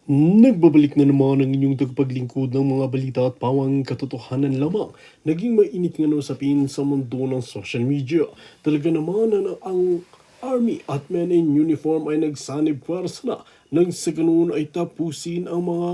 Nagbabalik na naman ang inyong tagapaglingkod ng mga balita at pawang katotohanan lamang. Naging mainit nga na usapin sa mundo ng social media. Talaga naman na ang Army at Men in Uniform ay nagsanib pwersa na nang sa ganun ay tapusin ang mga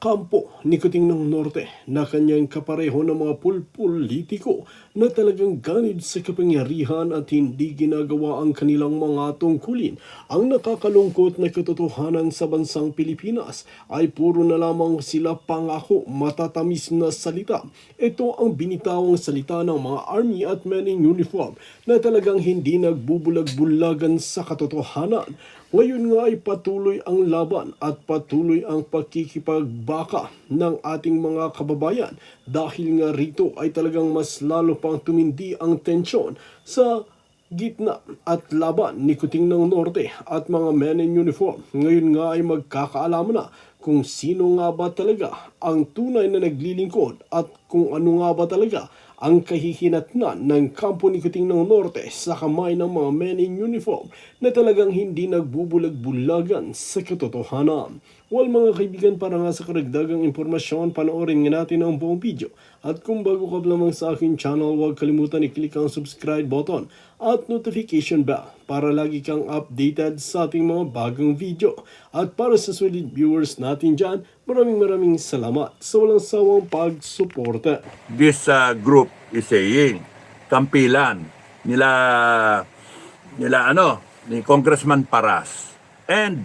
kampo ni Kuting Norte na kanyang kapareho ng mga pulpolitiko na talagang ganid sa kapangyarihan at hindi ginagawa ang kanilang mga tungkulin. Ang nakakalungkot na katotohanan sa bansang Pilipinas ay puro na lamang sila pangako, matatamis na salita. Ito ang binitawang salita ng mga Army at Men in Uniform na talagang hindi nagbubulag-bulagan sa katotohanan. Ngayon nga ay patuloy ang laban at patuloy ang pakikipagbaka ng ating mga kababayan dahil nga rito ay talagang mas lalo pang tumindi ang tensyon sa gitna at laban ni Kuting Norte at mga Men in Uniform. Ngayon nga ay magkakaalaman na kung sino nga ba talaga ang tunay na naglilingkod at kung ano nga ba talaga ang kahihinatnan ng kampo ni Kuting Norte sa kamay ng mga Men in Uniform na talagang hindi nagbubulag-bulagan sa katotohanan. Well mga kaibigan, para nga sa karagdagang impormasyon, panoorin nga natin ang buong video. At kung bago ka lamang sa aking channel, huwag kalimutan i-click ang subscribe button at notification bell para lagi kang updated sa ating mga bagong video. At para sa solid viewers natin dyan, maraming salamat sa walang sawang pagsuporta. This group is saying, kampilan nila ni Congressman Paras and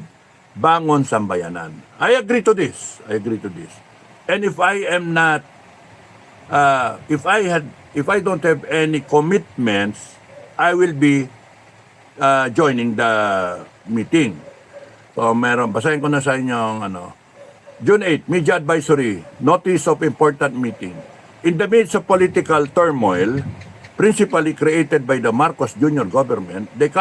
Bangon Sambayanan. I agree to this. And if I am not if I don't have any commitments, I will be joining the meeting. So basahin ko na sa inyo June 8, Media Advisory, Notice of Important Meeting. In the midst of political turmoil, principally created by the Marcos Jr. government, the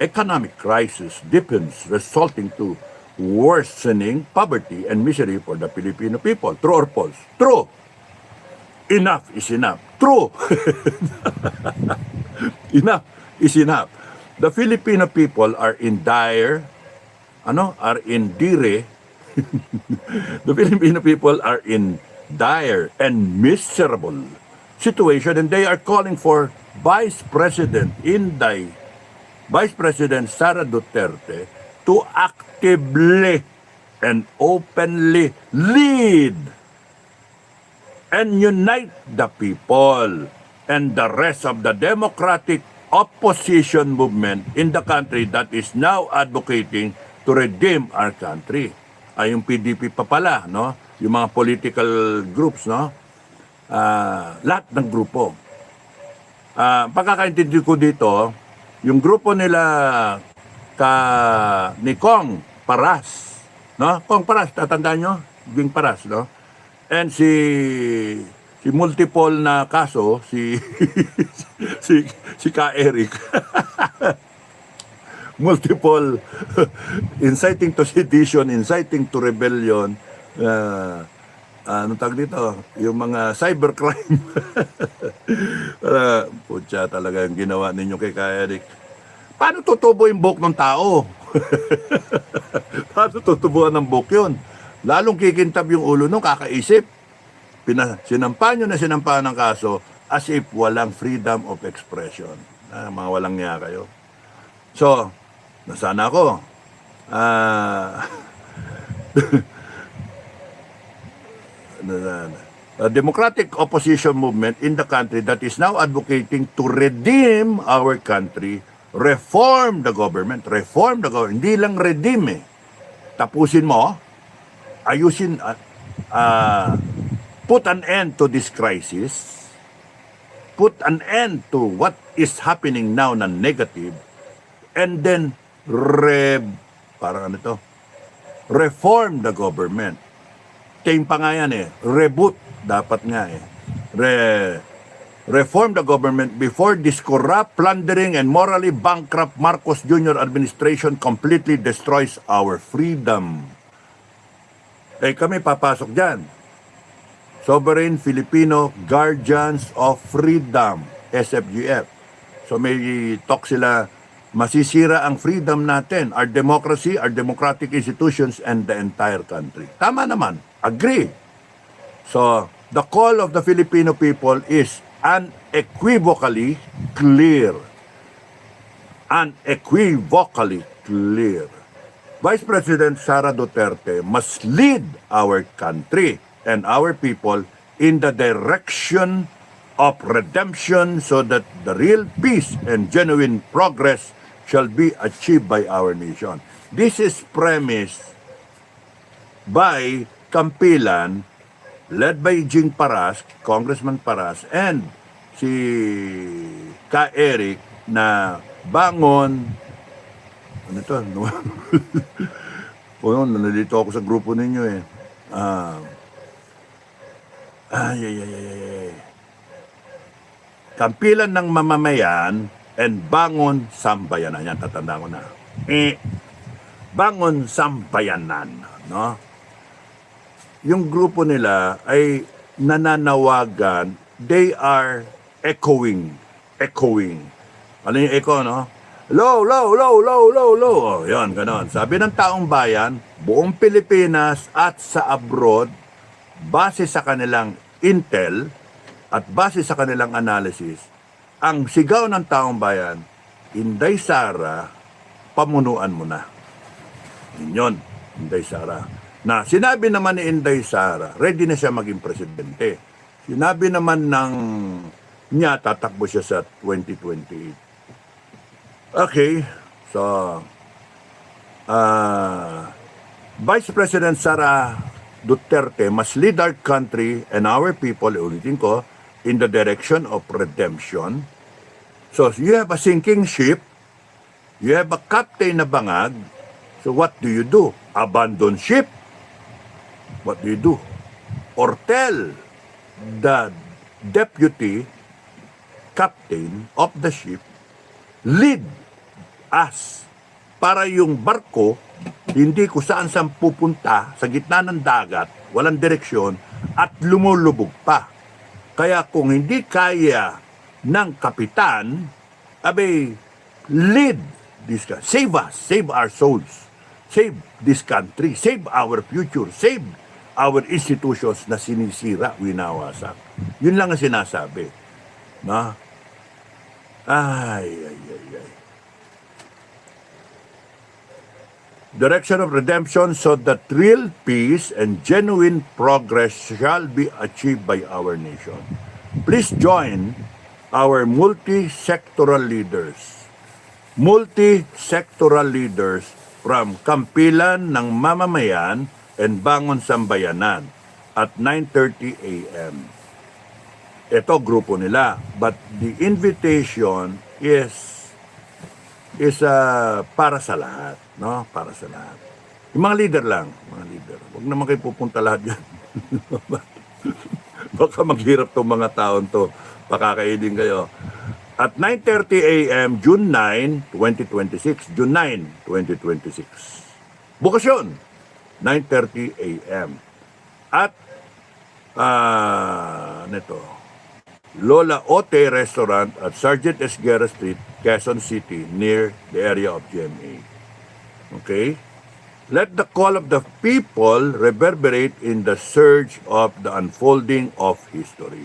economic crisis deepens, resulting to worsening poverty and misery for the Filipino people. True or false? True. Enough is enough. True. Enough is enough. The Filipino people are in dire, the Filipino people are in dire and miserable situation, and they are calling for Vice President Sara Duterte to actively and openly lead and unite the people and the rest of the democratic opposition movement in the country that is now advocating to redeem our country. Ay yung PDP pa pala, no? Yung mga political groups, no? Lahat ng grupo. Pagkakaintindi ko dito, yung grupo nila ni Kong Paras, no? Kong Paras, tatandaan nyo? Ging Paras, no? And si multiple na kaso, si Ka Eric. Multiple inciting to sedition, inciting to rebellion, tawag dito, yung mga cybercrime. Putya talaga yung ginawa ninyo kay Ka Eric. Paano tutubo yung buhok ng tao? Paano tutubuan ng buhok yun? Lalong kikintab yung ulo nung kakaisip. Sinampa nyo na sinampa ng kaso as if walang freedom of expression. Mga walang niya kayo. So, nasana ako. A democratic opposition movement in the country that is now advocating to redeem our country, reform the government. Hindi lang redeem eh. Tapusin mo, ayusin, put an end to this crisis, put an end to what is happening now na negative, and then reform the government. Team pa nga yan eh. Reboot dapat nga eh. Reform the government before this corrupt, plundering, and morally bankrupt Marcos Jr. administration completely destroys our freedom. Kami papasok dyan. Sovereign Filipino Guardians of Freedom, SFGF. So may talk sila masisira ang freedom natin, our democracy, our democratic institutions, and the entire country. Tama naman. Agree. So, the call of the Filipino people is unequivocally clear. Unequivocally clear. Vice President Sara Duterte must lead our country and our people in the direction of redemption so that the real peace and genuine progress shall be achieved by our nation. This is premised by Campilan, led by Jing Paras, Congressman Paras, and si Ka Eric na bangon, ano ito? O yun, nandito ako sa grupo ninyo eh. Kampilan ng mamamayan and bangon sambayanan. Yan, tatandaan ko na. Bangon sambayanan. No? Yung grupo nila ay nananawagan, they are echoing. Ano yung echo, no? Low, low, low, low, low, low. Oh, yan, ganon. Sabi ng taong bayan, buong Pilipinas at sa abroad, base sa kanilang intel at base sa kanilang analysis, ang sigaw ng taong bayan, Inday Sara, pamunuan mo na. Yun, Inday Sara. Na sinabi naman ni Inday Sara, ready na siya maging presidente. Sinabi naman niya, tatakbo siya sa 2028. Okay, so Vice President Sara Duterte must lead our country and our people, ulitin ko, in the direction of redemption. So you have a sinking ship, you have a captain na bangag, so what do you do? Abandon ship? What do you do? Or tell the deputy captain of the ship, lead us para yung barko hindi kung saan pupunta sa gitna ng dagat, walang direksyon at lumulubog pa. Kaya kung hindi kaya ng kapitan, abay, lead this country. Save us, save our souls, save this country, save our future, save our institutions na sinisira, winawasak. Yun lang ang sinasabi. No? Ay. Direction of redemption so that real peace and genuine progress shall be achieved by our nation. Please join our multi-sectoral leaders. Multi-sectoral leaders from Kampilan ng Mamamayan and Bangon Sambayanan at 9:30 a.m. Ito grupo nila, but the invitation is para sa lahat, no? Para sa lahat. Yung mga leader lang, mga leader. Huwag naman kayo pupunta lahat yan. Baka maghirap tong mga taon to. Pakakainin kayo. At 9:30 a.m., June 9, 2026. June 9, 2026. Bukas yun. 9:30 a.m. At, Lola Ote Restaurant at Sergeant Esguerra Street, Quezon City, near the area of GMA. Okay? Let the call of the people reverberate in the surge of the unfolding of history.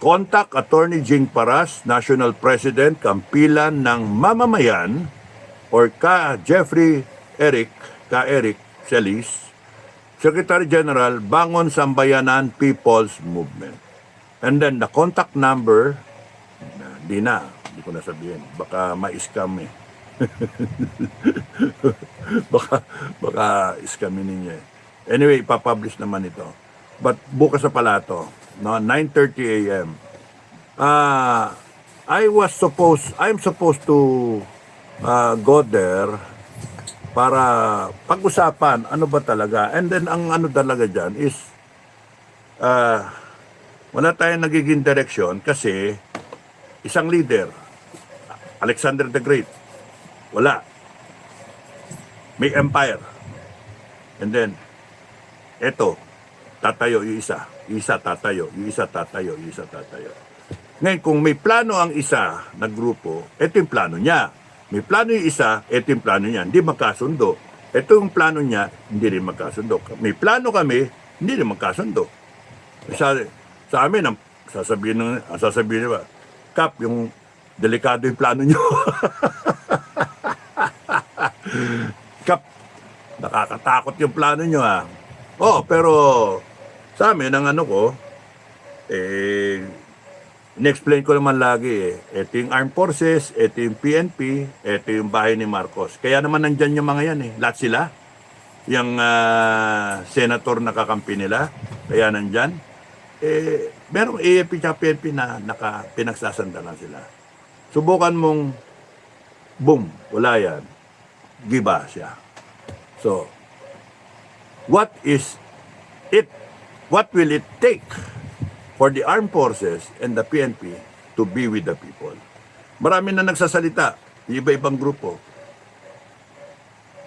Contact Attorney Jing Paras, National President, Kampilan ng Mamamayan, or Ka Jeffrey Eric Celis, Secretary General, Bangon Sambayanan People's Movement. And then the contact number, hindi ko na sabihin. Baka ma-scam eh. baka scamin ninyo eh. Anyway, ipapublish naman ito. But bukas na pala ito, no? 9:30 a.m. I'm supposed to go there para pag-usapan ano ba talaga. And then ang ano talaga dyan is wala tayong nagiging direksyon kasi isang leader, Alexander the Great, wala. May empire. And then, eto, tatayo yung isa tatayo. Ngayon, kung may plano ang isa na grupo, eto yung plano niya. May plano yung isa, ito yung plano niya, hindi magkasundo. Ito yung plano niya, hindi rin magkasundo. May plano kami, hindi rin magkasundo. Sa amin, ang sasabihin nila, Kap, yung delikado yung plano niyo. Kap, nakakatakot yung plano niyo ha. Oh, pero sa amin, ang ano ko, in-explain ko naman lagi ito yung Armed Forces, ito yung PNP, ito yung bahay ni Marcos. Kaya naman nandyan yung mga yan lahat sila. Yung senator na kakampi nila, kaya nandyan. Merong AFP at PNP na pinagsasandalan sila. Subukan mong, boom, wala yan. Giba siya. So, what will it take for the armed forces and the PNP to be with the people? Marami na nagsasalita, iba-ibang grupo.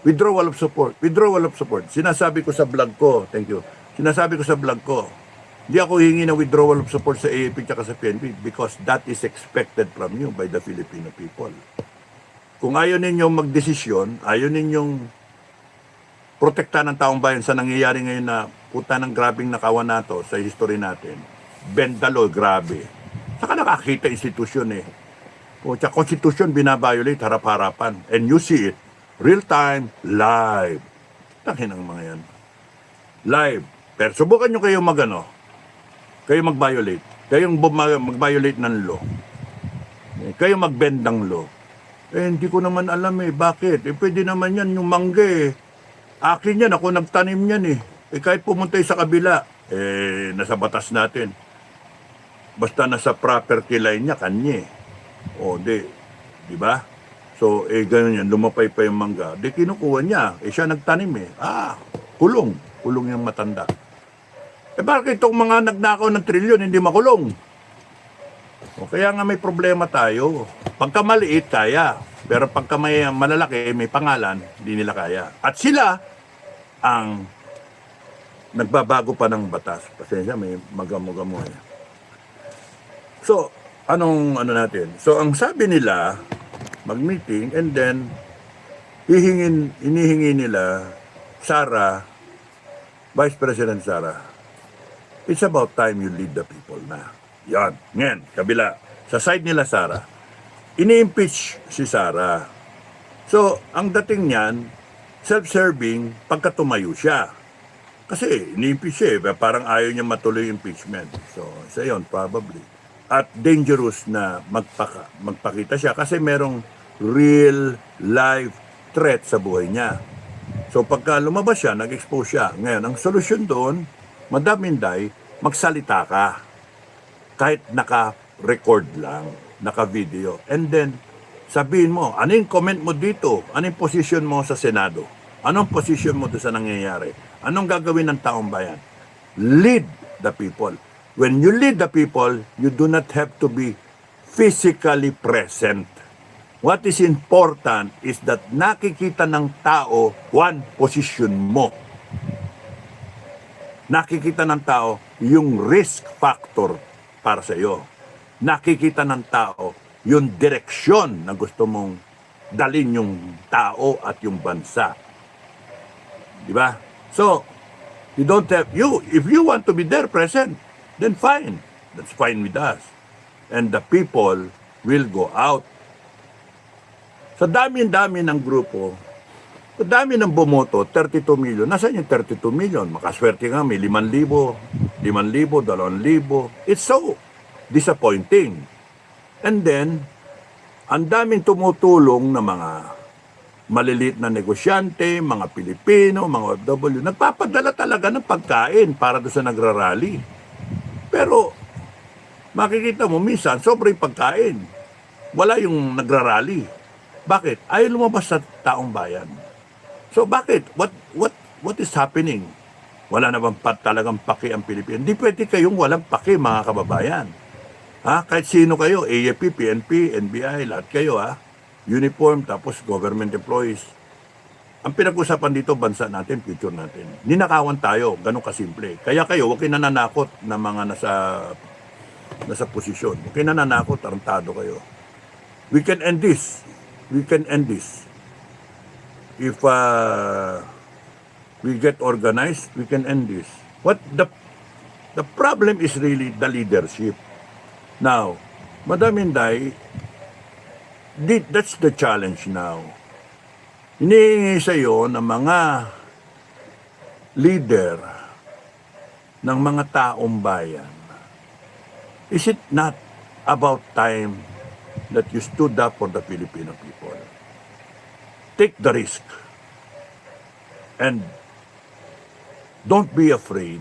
Withdrawal of support. Withdrawal of support. Sinasabi ko sa vlog ko, thank you. Sinasabi ko sa vlog ko, hindi ako hingi ng withdrawal of support sa AAP at sa PNP because that is expected from you by the Filipino people. Kung ayaw ninyong magdesisyon, ayaw ninyong protektahan ng taong bayan sa nangyayari ngayon na puta ng grabing nakawan nato sa history natin. Bendalo, grabe. Saka nakakita institusyon Puta, konstitusyon binabiolate harap-harapan. And you see it, real time, live. Takin ang mga yan. Live. Pero subukan nyo kayo kayo mag-violate. Kayong mag-violate ng law. Kayo mag-bend ng law. Hindi ko naman alam bakit? Pwede naman yan yung mangga Akin yan, ako nagtanim yan kahit pumunta sa kabila, nasa batas natin. Basta nasa property line niya, kanya O, di ba? So, ganun yan, lumapay pa yung mangga. Kinukuha niya, siya nagtanim kulong yung matanda. Bakit itong mga nagnakaw ng trilyon hindi makulong? O, kaya nga may problema tayo. Pagka maliit, kaya. Pero pagka may malalaki, may pangalan, hindi nila kaya. At sila ang nagbabago pa ng batas. Pasensya, may magamo-gamo So, anong natin? So, ang sabi nila, mag-meeting, and then, inihingi nila, Sara, Vice President Sara, it's about time you lead the people na. Yan. Ngayon, kabila. Sa side nila, Sara, ini-impeach si Sara. So, ang dating niyan, self-serving pagka tumayo siya. Kasi, ini-impeach siya parang ayaw niya matuloy yung impeachment. So, isa yun, probably. At dangerous na magpakita siya kasi merong real life threat sa buhay niya. So, pagka lumabas siya, nag-expose siya. Ngayon, ang solusyon doon, Madam Inday, magsalita ka. Kahit naka-record lang, naka-video. And then, sabihin mo, ano yung comment mo dito? Ano yung position mo sa Senado? Anong position mo doon sa nangyayari? Anong gagawin ng taong bayan? Lead the people. When you lead the people, you do not have to be physically present. What is important is that nakikita ng tao, one, position mo. Nakikita ng tao yung risk factor para sa iyo. Nakikita ng tao yung direksyon na gusto mong dalhin yung tao at yung bansa. Di ba? So, you don't have, if you want to be there present, then fine. That's fine with us. And the people will go out. Sa dami-dami ng grupo, sa dami ng bumoto, 32 million. Nasaan yung 32 million? Makaswerte nga, may 5,000, 5,000, 2,000. It's so disappointing. And then, ang daming tumutulong na mga maliliit na negosyante, mga Pilipino, mga OFW, nagpapadala talaga ng pagkain para doon sa nagrarally. Pero, makikita mo, minsan, sobrang pagkain. Wala yung nagrarally. Bakit? Ayaw lumabas sa taong bayan. So bakit? What is happening? Wala na bang talagang paki ang Pilipinas? Hindi pwede kayong walang paki, mga kababayan. Kahit sino kayo, AFP, PNP, NBI, lahat kayo uniform, tapos government employees. Ang pinag-usapan dito, bansa natin, future natin. Ninakawan tayo, ganun kasimple. Kaya kayo, huwag kayo nananakot na mga nasa posisyon. Huwag kayo nananakot, tarantado kayo. We can end this. we can end this. If we get organized, we can end this. What the problem is really the leadership. Now, Madam Inday, that's the challenge now. Hinihingi sa iyo ng mga leader ng mga taong bayan. Is it not about time that you stood up for the Filipino people? Take the risk. And don't be afraid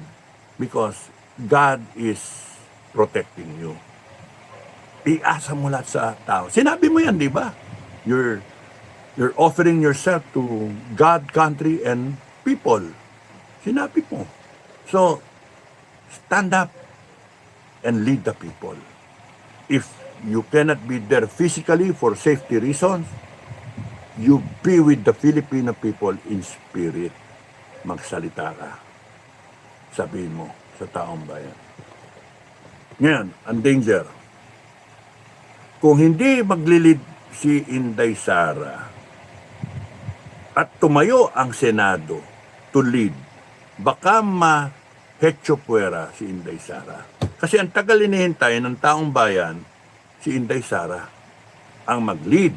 because God is protecting you. Iasa mo lahat sa tao. Sinabi mo yan, di ba? You're offering yourself to God, country, and people. Sinabi mo. So, stand up and lead the people. If you cannot be there physically for safety reasons, you be with the Filipino people in spirit. Magsalita ka. Sabihin mo sa taong bayan. Ngayon, ang danger. Kung hindi maglilid si Inday Sara at tumayo ang Senado to lead, baka ma-hecho puwera si Inday Sara. Kasi ang tagal inihintay ng taong bayan, si Inday Sara ang mag-lead.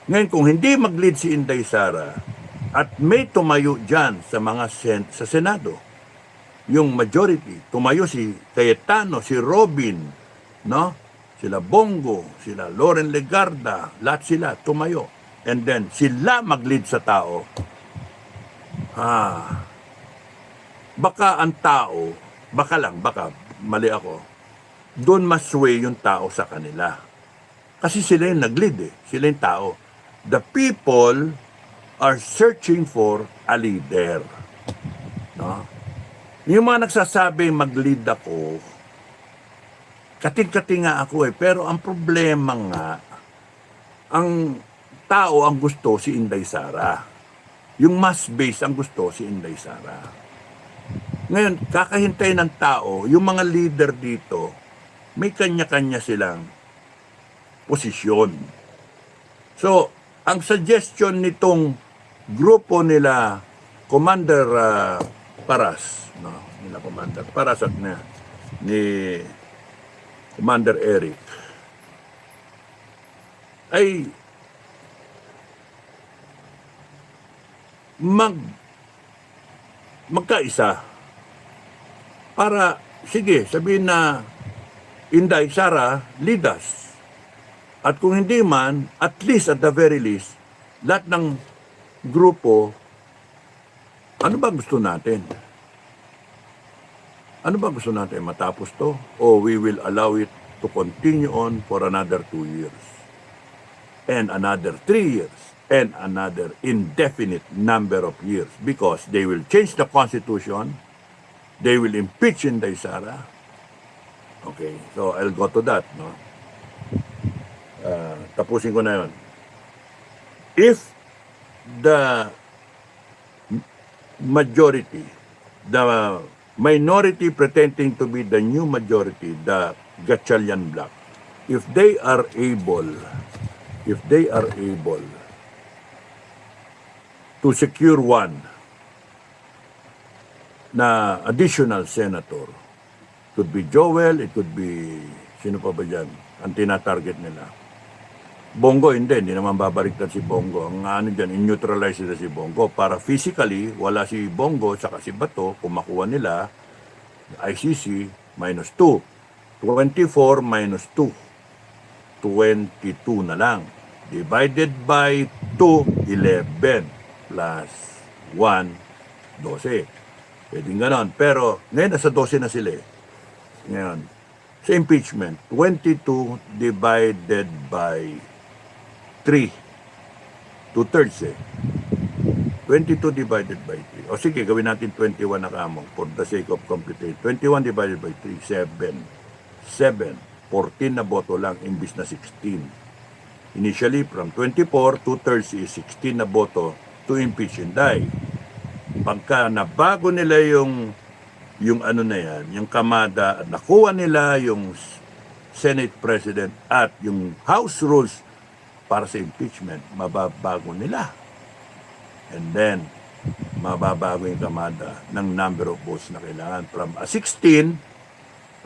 Ngayon, kung hindi mag-lead si Inday Sara at may tumayo dyan sa mga sa Senado, yung majority, tumayo si Cayetano, si Robin, no? Sila Bongo, sila Loren Legarda, lahat sila tumayo. And then, sila mag-lead sa tao. Baka ang tao, baka mali ako, doon masway yung tao sa kanila. Kasi sila yung nag-lead sila yung tao. The people are searching for a leader. No? Yung mga nagsasabing mag-lead ako, kating-kating nga ako pero ang problema nga, ang tao ang gusto si Inday Sara. Yung mass base ang gusto si Inday Sara. Ngayon, kakahintay ng tao, yung mga leader dito, may kanya-kanya silang posisyon. So, ang suggestion nitong grupo nila, Commander Paras, no? Nila Commander Paras at ni Commander Eric, ay magkaisa para, sige, sabihin na Inday Sara, lead us. At kung hindi man, at least, at the very least, lahat ng grupo, ano ba gusto natin? Ano ba gusto natin? Matapos to? O we will allow it to continue on for another 2 years? And another 3 years? And another indefinite number of years? Because they will change the Constitution, they will impeach Inday Sara. Okay, so I'll go to that, no? Tapusin ko na yun. If the majority, the minority pretending to be the new majority, the Gatchalian bloc, if they are able to secure one na additional senator, could be Joel, it could be, sino pa ba dyan, ang tina-target nila. Bongo, hindi naman babaliktad si Bongo. Ang ano dyan, in-neutralize nila si Bongo para physically, wala si Bongo saka si Bato, kung makuha nila, ICC, minus 2. 24 minus 2. 22 na lang. Divided by 2, 11. Plus 1, 12. Pwedeng ganon. Pero, ngayon, nasa 12 na sila Ngayon, sa impeachment, 22 divided by 3. 2/3 22 divided by 3. O sige, gawin natin 21 na kamong for the sake of computation. 21 divided by 3, 7. 7. 14 na boto lang imbis na 16. Initially, from 24, 2/3 is 16 na boto to impeach Inday. Pagka nabago nila yung ano na yan, yung kamada, at nakuha nila yung Senate President at yung House Rules para sa impeachment, mababago nila. And then, mababago yung kamada ng number of votes na kailangan. From 16,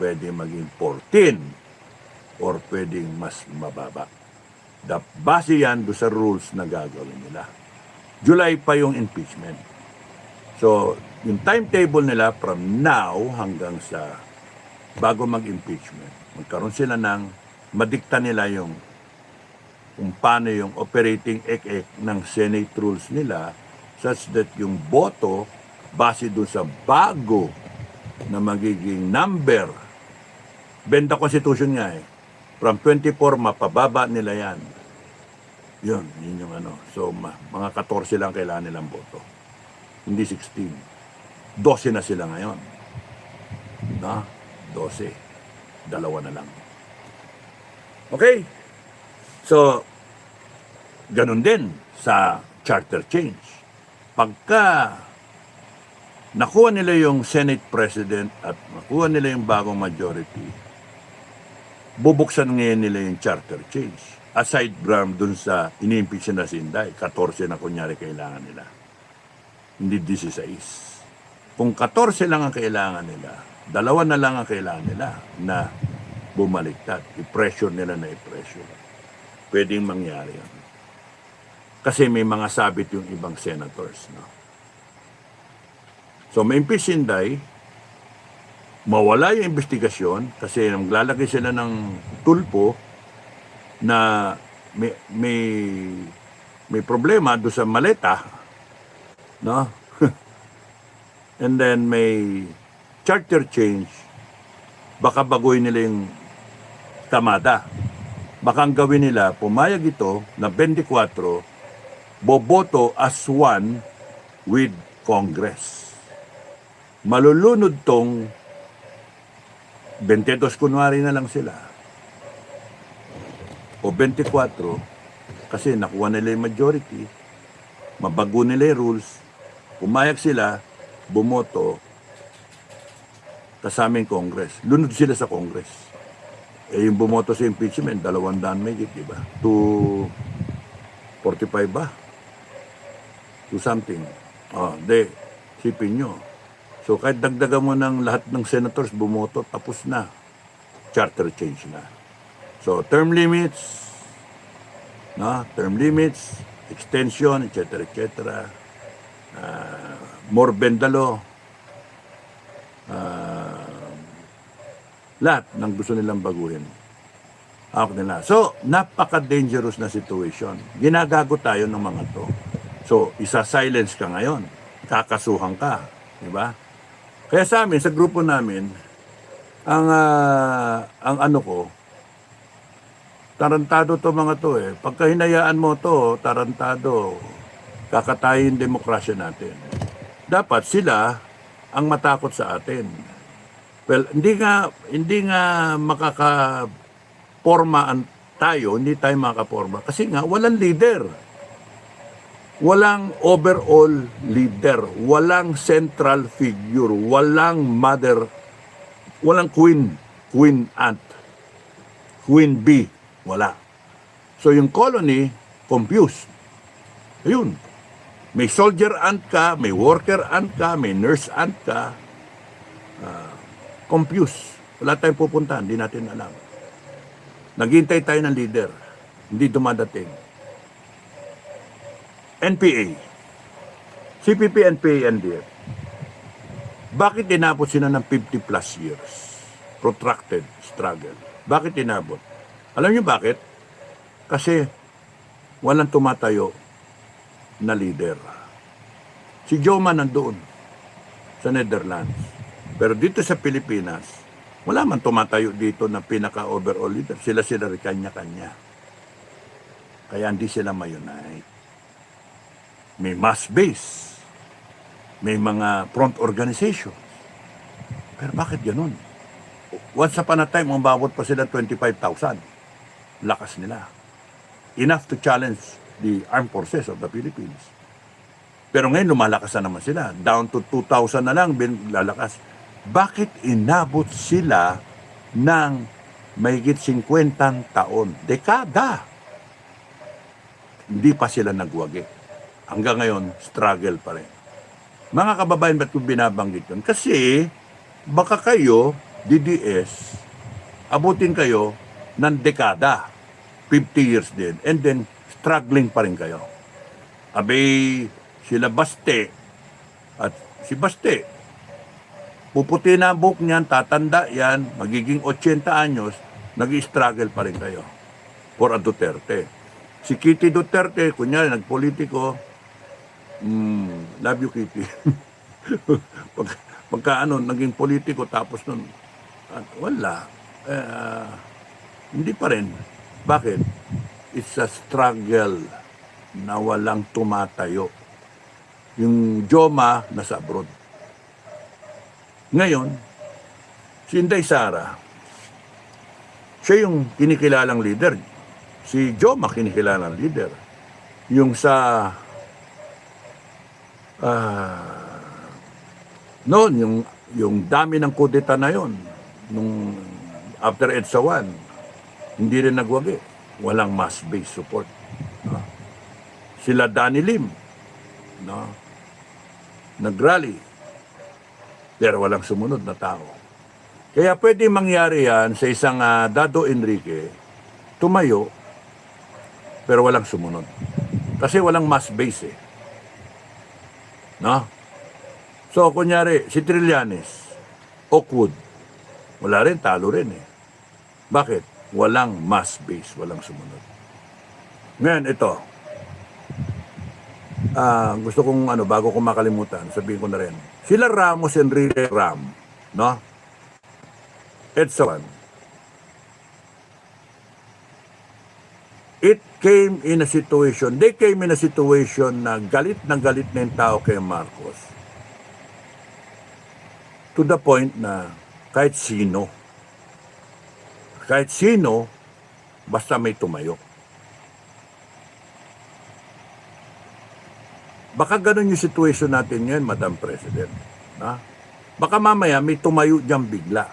pwede maging 14 or pwedeng mas mababa. Base yan doon sa rules na gagawin nila. July pa yung impeachment. So, yung timetable nila from now hanggang sa bago mag-impeachment, magkaroon sila ng madikta nila yung kung paano yung operating ek-ek ng Senate rules nila such that yung boto base doon sa bago na magiging number. Benda Constitution nga eh. From 24, mapababa nila yan. Yun yung ano. So, mga 14 lang kailangan nilang boto. Hindi 16. 12 na sila ngayon. Na? 12. Dalawa na lang. Okay? So, ganun din sa charter change. Pagka nakuha nila yung Senate President at nakuha nila yung bagong majority, bubuksan ngayon nila yung charter change. Aside from dun sa inimpeach na si Inday, 14 na kunyari kailangan nila. Hindi 16. Kung 14 lang ang kailangan nila, 2 na lang ang kailangan nila na bumaliktad. I-pressure nila na i-pressure. Pwedeng mangyari yan. Kasi may mga sabit yung ibang senators. No? So, may impeach si Inday, mawala yung investigasyon kasi maglalagay sila ng tulpo na may problema do sa maleta, no? And then may charter change, baka baguhin nila yung kamada. Baka ang gawin nila, pumayag ito na 24, boboto as one with Congress. Malulunod tong 22 kunwari na lang sila. O 24, kasi nakuha nila yung majority, mabago nila yung rules, pumayag sila, bumoto, kasaming Congress. Lunod sila sa Congress. Eh, yung bumoto sa impeachment, 200 megit, di ba? 245 ba? 2 something. Sipin nyo. So, kahit dagdagan mo ng lahat ng senators, bumoto, tapos na. Charter change na. So, term limits, extension, etc., etc., more bendalo, lahat ng gusto nilang baguhin. Nila. So, napaka-dangerous na situation. Ginagago tayo ng mga to. So, isa-silence ka ngayon. Kakasuhan ka. Diba? Kaya sa amin, sa grupo namin, ang ano ko, tarantado to mga to eh. Pagka hinayaan mo to, tarantado, kakatayin demokrasya natin. Dapat sila ang matakot sa atin. Well, hindi nga makakaporma tayo, hindi tayo makakaporma. Kasi nga, walang leader. Walang overall leader. Walang central figure. Walang mother. Walang queen aunt. Queen bee. Wala. So yung colony, confused. Ayun. May soldier aunt ka, may worker aunt ka, may nurse aunt ka. Confused. Wala tayong pupuntahan, hindi natin alam. Naghintay tayo ng leader. Hindi dumadating. NPA. CPP, NPA, NDF. Bakit inabot sila ng 50 plus years? Protracted struggle. Bakit inabot? Alam niyo bakit? Kasi walang tumatayo na leader. Si Joma nandoon sa Netherlands. Pero dito sa Pilipinas, wala man tumatayo dito na pinaka-overall leader. Sila rin kanya-kanya. Kaya hindi sila ma-unite. May mass base. May mga front organizations. Pero bakit ganun? Once upon a time, umabot pa sila 25,000. Lakas nila. Enough to challenge the armed forces of the Philippines. Pero ngayon, lumalakas na naman sila. Down to 2,000 na lang, lalakas. Bakit inabot sila ng mahigit 50 taon? Dekada. hindi pa sila nagwagi. Hanggang ngayon, struggle pa rin. Mga kababayan, ba't ko binabanggit yun? Kasi, baka kayo, DDS, abutin kayo ng dekada, 50 years din, and then, struggling pa rin kayo. Abay, sila Baste, at si Baste, puputi na ang buhok niyan, tatanda yan, magiging 80 anyos, nag-struggle pa rin kayo for a Duterte. Si Kitty Duterte, kunyari, nagpolitiko, love you, Kitty. Pagka naging politiko, tapos nun, wala. Hindi pa rin. Bakit? It's a struggle na walang tumatayo. Yung Joma, nasa abroad. Ngayon, si Inday Sara, siya yung kinikilalang leader. Si Joma kinikilalang leader. Yung sa noon, yung dami ng kudeta na yon, nung after EDSA 1, hindi rin nagwagi. Walang mass-based support. No? Sila Danny Lim, no? Nagrally, pero walang sumunod na tao. Kaya pwede mangyari yan sa isang Dado Enrique, tumayo, pero walang sumunod. Kasi walang mass base eh. No? So, kunyari, si Trillanes, Oakwood, wala rin, talo rin eh. Bakit? Walang mass base, walang sumunod. Ngayon, ito. Gusto kong, bago ko makalimutan, sabihin ko na rin. Sila Ramos, Enrique Ram, no? EDSA 1. They came in a situation na galit na yung tao kay Marcos. To the point na kahit sino, basta may tumayo. Baka ganun yung situation natin ngayon, Madam President. Na? Baka mamaya may tumayo dyan bigla.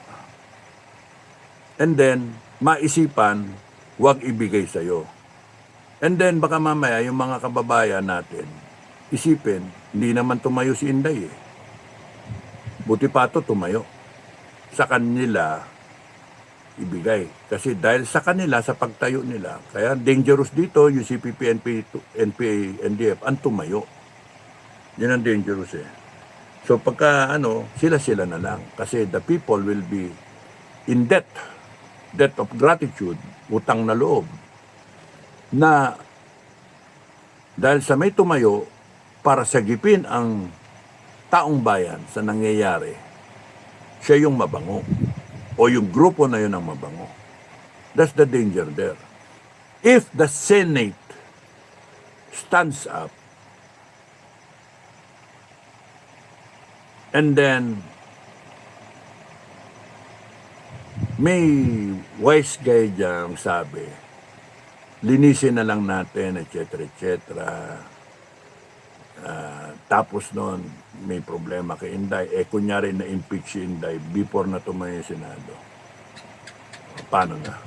And then, maisipan, huwag ibigay sa'yo. And then, baka mamaya yung mga kababayan natin, isipin, hindi naman tumayo si Inday eh. Buti pa ito tumayo. Sa kanila, ibigay. Kasi dahil sa kanila, sa pagtayo nila, kaya dangerous dito yung CPP, NPA, NDF, ang tumayo. Yan ang dangerous eh. So pagka sila na lang. Kasi the people will be in debt of gratitude, utang na loob, na dahil sa may tumayo para sagipin ang taong bayan sa nangyayari, siya yung mabango. O yung grupo na yun ang mabango. That's the danger there. If the Senate stands up and then may wise guy dyan sabi, linisin na lang natin, etc. Tapos noon, may problema kay Inday. Kunyari na-impeach si Inday before na tumayo yung Senado. Paano na?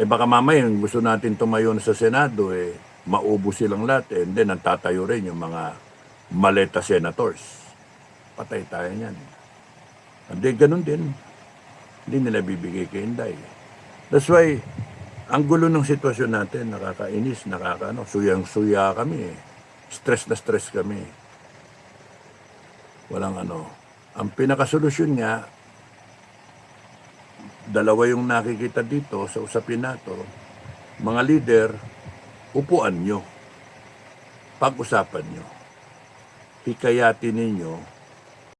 Baka mamaya yung gusto natin tumayo na sa Senado, maubos silang lahat. And then, nagtatayo rin yung mga maleta senators. Patay tayo niyan. Hindi, ganun din. Hindi nila bibigay kay Inday. That's why, ang gulo ng sitwasyon natin, nakakainis, suyang-suya kami. Stress na stress kami. Walang Ang pinakasolusyon niya, dalawa yung nakikita dito sa usapin nato, mga leader, upuan nyo. Pag-usapan nyo. Hikayatin ninyo